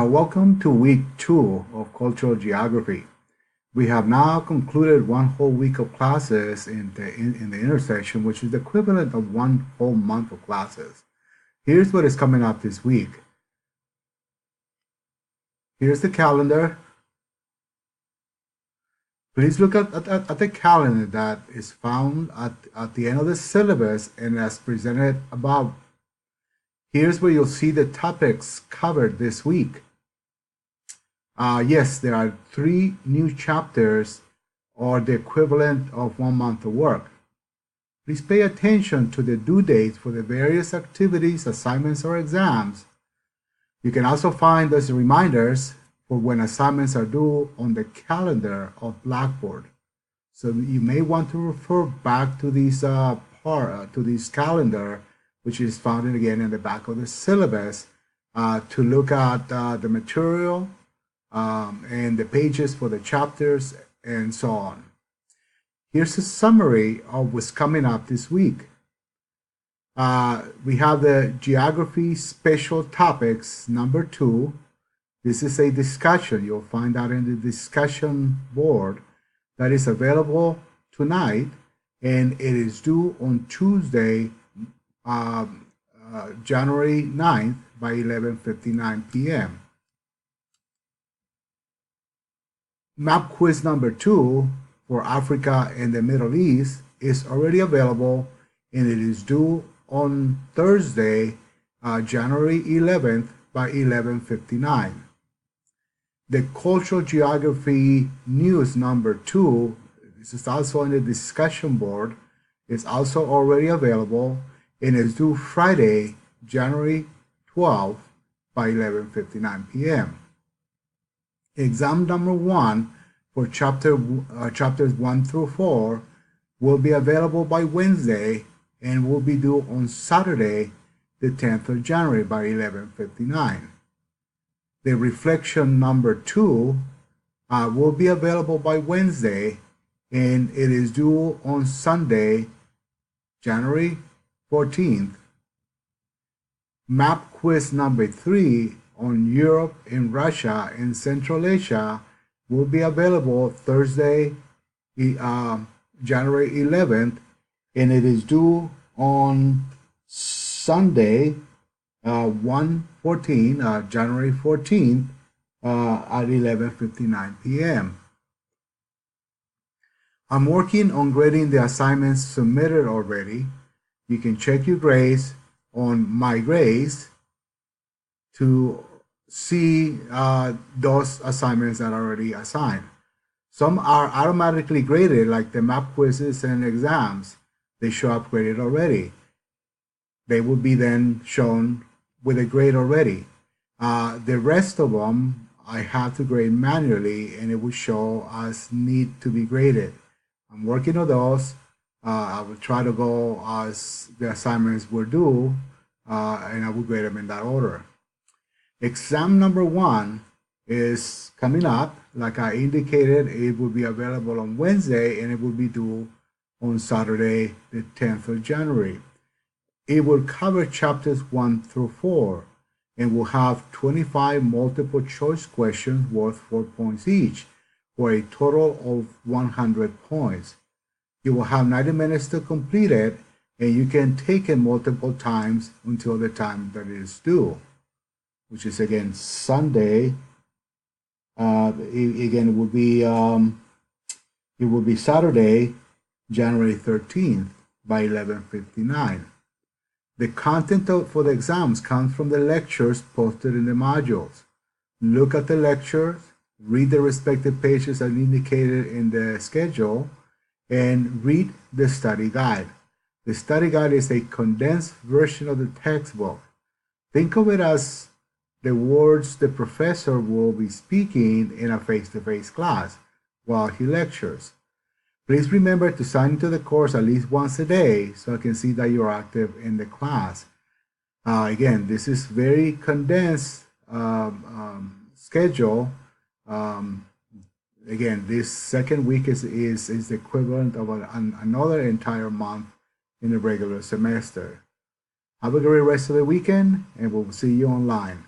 Welcome to week 2 of Cultural Geography. We have now concluded one whole week of classes in the intersection, which is the equivalent of one whole month of classes. Here's what is coming up this week. Here's the calendar. Please look at the calendar that is found at the end of the syllabus and as presented above. Here's where you'll see the topics covered this week. Yes, there are 3 new chapters or the equivalent of 1 month of work. Please pay attention to the due dates for the various activities, assignments, or exams. You can also find those reminders for when assignments are due on the calendar of Blackboard. So you may want to refer back to this calendar, which is found again in the back of the syllabus, to look at the material and the pages for the chapters and so on. Here's a summary of what's coming up this week. We have the Geography Special Topics number 2. This is a discussion. You'll find that in the discussion board that is available tonight, and it is due on Tuesday, January 9th by 11:59 p.m. Map quiz number 2 for Africa and the Middle East is already available, and it is due on Thursday, January 11th by 11:59. The Cultural Geography News number 2, this is also on the discussion board, is also already available and is due Friday, January 12th by 11:59 p.m. Exam number 1 for chapters 1 through 4 will be available by Wednesday and will be due on Saturday, the 10th of January by 11:59. The reflection number 2 will be available by Wednesday and it is due on Sunday, January 14th. Map quiz number 3 on Europe and Russia and Central Asia will be available Thursday, January 11th, and it is due on Sunday, January 14th at 11:59 p.m. I'm working on grading the assignments submitted already. You can check your grades on My Grades to see those assignments that are already assigned. Some are automatically graded, like the map quizzes and exams. They show up graded already. They will be then shown with a grade already. The rest of them, I have to grade manually, and it will show as need to be graded. I'm working on those. I will try to go as the assignments were due, and I will grade them in that order. Exam number 1 is coming up. Like I indicated, it will be available on Wednesday and it will be due on Saturday, the 10th of January. It will cover chapters 1 through 4 and will have 25 multiple choice questions worth 4 points each for a total of 100 points. You will have 90 minutes to complete it, and you can take it multiple times until the time that it is due, which is again Sunday. Again, it will be Saturday, January 13th by 11:59. The content for the exams comes from the lectures posted in the modules. Look at the lectures, read the respective pages as indicated in the schedule, and read the study guide. The study guide is a condensed version of the textbook. Think of it as the words the professor will be speaking in a face-to-face class while he lectures. Please remember to sign into the course at least once a day so I can see that you're active in the class. Again, this is very condensed schedule. Again, this second week is the equivalent of another entire month in a regular semester. Have a great rest of the weekend, and we'll see you online.